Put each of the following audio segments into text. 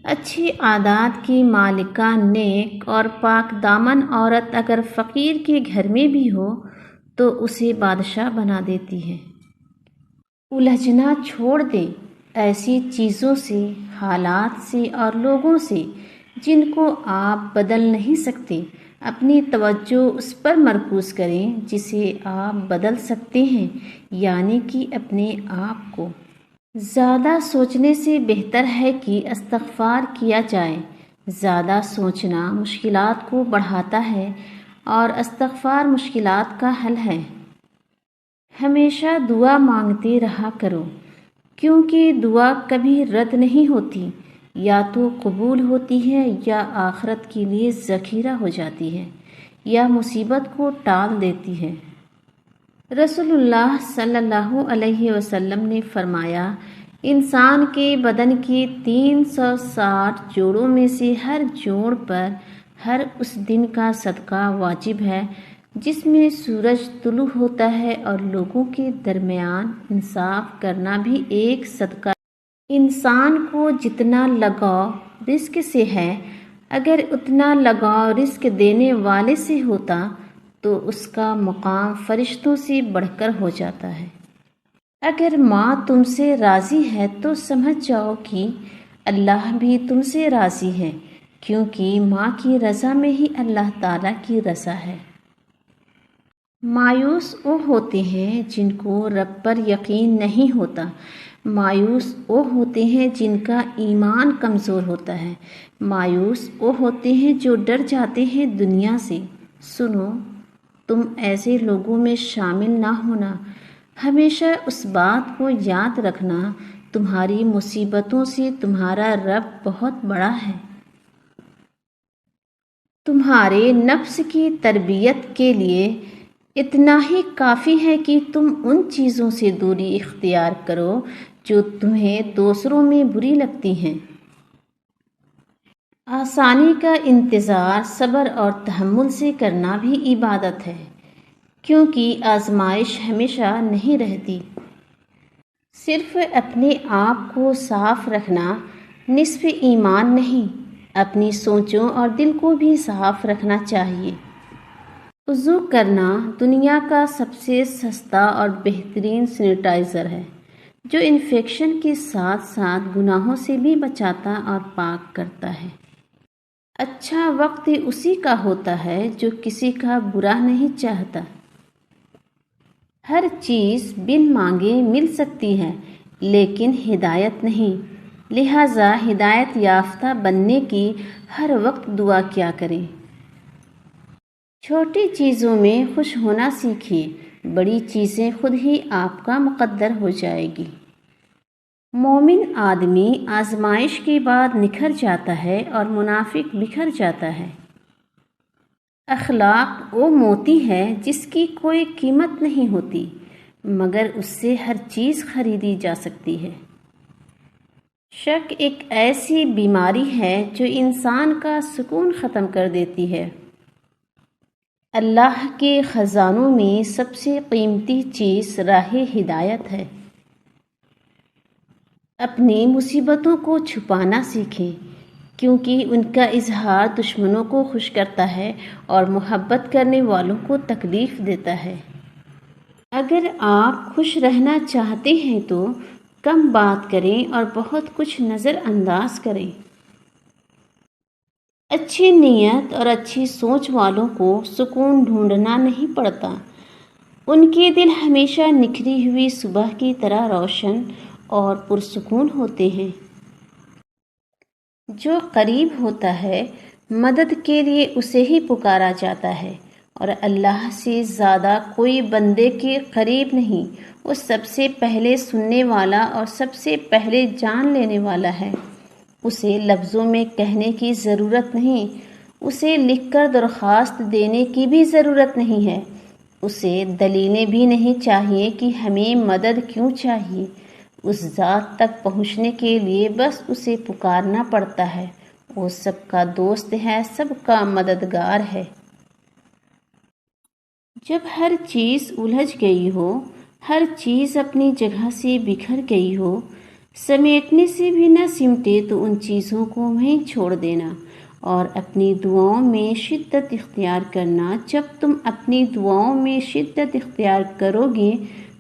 اچھی عادات کی مالکہ نیک اور پاک دامن عورت اگر فقیر کے گھر میں بھی ہو تو اسے بادشاہ بنا دیتی ہے۔ الجھنا چھوڑ دے ایسی چیزوں سے، حالات سے اور لوگوں سے جن کو آپ بدل نہیں سکتے۔ اپنی توجہ اس پر مرکوز کریں جسے آپ بدل سکتے ہیں، یعنی کہ اپنے آپ کو۔ زیادہ سوچنے سے بہتر ہے کہ استغفار کیا جائے۔ زیادہ سوچنا مشکلات کو بڑھاتا ہے اور استغفار مشکلات کا حل ہے۔ ہمیشہ دعا مانگتے رہا کرو، کیونکہ دعا کبھی رد نہیں ہوتی، یا تو قبول ہوتی ہے یا آخرت کے لیے ذخیرہ ہو جاتی ہے، یا مصیبت کو ٹال دیتی ہے۔ رسول اللہ صلی اللہ علیہ وسلم نے فرمایا، انسان کے بدن کے 360 جوڑوں میں سے ہر جوڑ پر ہر اس دن کا صدقہ واجب ہے جس میں سورج طلوع ہوتا ہے، اور لوگوں کے درمیان انصاف کرنا بھی ایک صدقہ ہے۔ انسان کو جتنا لگاؤ رزق سے ہے، اگر اتنا لگاؤ رزق دینے والے سے ہوتا تو اس کا مقام فرشتوں سے بڑھ کر ہو جاتا ہے۔ اگر ماں تم سے راضی ہے تو سمجھ جاؤ کہ اللہ بھی تم سے راضی ہے، کیونکہ ماں کی رضا میں ہی اللہ تعالیٰ کی رضا ہے۔ مایوس وہ ہوتے ہیں جن کو رب پر یقین نہیں ہوتا۔ مایوس وہ ہوتے ہیں جن کا ایمان کمزور ہوتا ہے۔ مایوس وہ ہوتے ہیں جو ڈر جاتے ہیں دنیا سے۔ سنو، تم ایسے لوگوں میں شامل نہ ہونا۔ ہمیشہ اس بات کو یاد رکھنا، تمہاری مصیبتوں سے تمہارا رب بہت بڑا ہے۔ تمہارے نفس کی تربیت کے لیے اتنا ہی کافی ہے کہ تم ان چیزوں سے دوری اختیار کرو جو تمہیں دوسروں میں بری لگتی ہیں۔ آسانی کا انتظار صبر اور تحمل سے کرنا بھی عبادت ہے، کیونکہ آزمائش ہمیشہ نہیں رہتی۔ صرف اپنے آپ کو صاف رکھنا نصف ایمان نہیں، اپنی سوچوں اور دل کو بھی صاف رکھنا چاہیے۔ وضو کرنا دنیا کا سب سے سستا اور بہترین سینیٹائزر ہے، جو انفیکشن کے ساتھ ساتھ گناہوں سے بھی بچاتا اور پاک کرتا ہے۔ اچھا وقت اسی کا ہوتا ہے جو کسی کا برا نہیں چاہتا۔ ہر چیز بن مانگے مل سکتی ہے، لیکن ہدایت نہیں، لہٰذا ہدایت یافتہ بننے کی ہر وقت دعا کیا کریں۔ چھوٹی چیزوں میں خوش ہونا سیکھیے، بڑی چیزیں خود ہی آپ کا مقدر ہو جائے گی۔ مومن آدمی آزمائش کے بعد نکھر جاتا ہے اور منافق بکھر جاتا ہے۔ اخلاق وہ موتی ہے جس کی کوئی قیمت نہیں ہوتی، مگر اس سے ہر چیز خریدی جا سکتی ہے۔ شک ایک ایسی بیماری ہے جو انسان کا سکون ختم کر دیتی ہے۔ اللہ کے خزانوں میں سب سے قیمتی چیز راہ ہدایت ہے۔ اپنی مصیبتوں کو چھپانا سیکھیں، کیونکہ ان کا اظہار دشمنوں کو خوش کرتا ہے اور محبت کرنے والوں کو تکلیف دیتا ہے۔ اگر آپ خوش رہنا چاہتے ہیں تو کم بات کریں اور بہت کچھ نظر انداز کریں۔ اچھی نیت اور اچھی سوچ والوں کو سکون ڈھونڈنا نہیں پڑتا۔ ان کے دل ہمیشہ نکھری ہوئی صبح کی طرح روشن اور پرسکون ہوتے ہیں۔ جو قریب ہوتا ہے مدد کے لیے اسے ہی پکارا جاتا ہے، اور اللہ سے زیادہ کوئی بندے کے قریب نہیں۔ وہ سب سے پہلے سننے والا اور سب سے پہلے جان لینے والا ہے۔ اسے لفظوں میں کہنے کی ضرورت نہیں، اسے لکھ کر درخواست دینے کی بھی ضرورت نہیں ہے۔ اسے دلیلیں بھی نہیں چاہیے کہ ہمیں مدد کیوں چاہیے۔ اس ذات تک پہنچنے کے لیے بس اسے پکارنا پڑتا ہے۔ وہ سب کا دوست ہے، سب کا مددگار ہے۔ جب ہر چیز الجھ گئی ہو، ہر چیز اپنی جگہ سے بکھر گئی ہو، سمیٹنے سے بھی نہ سمٹے تو ان چیزوں کو وہیں چھوڑ دینا اور اپنی دعاؤں میں شدت اختیار کرنا۔ جب تم اپنی دعاؤں میں شدت اختیار کرو گے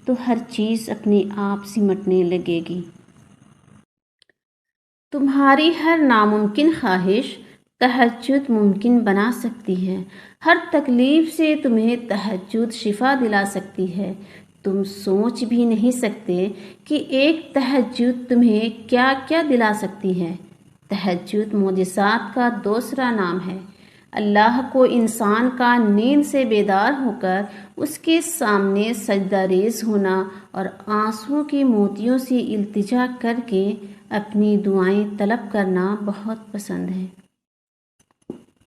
تو ہر چیز اپنے آپ سمٹنے لگے گی۔ تمہاری ہر ناممکن خواہش تہجد ممکن بنا سکتی ہے۔ ہر تکلیف سے تمہیں تہجد شفا دلا سکتی ہے۔ تم سوچ بھی نہیں سکتے کہ ایک تہجد تمہیں کیا کیا دلا سکتی ہے۔ تہجد معجزات کا دوسرا نام ہے۔ اللہ کو انسان کا نیند سے بیدار ہو کر اس کے سامنے سجدہ ریز ہونا اور آنسوؤں کے موتیوں سے التجا کر کے اپنی دعائیں طلب کرنا بہت پسند ہے۔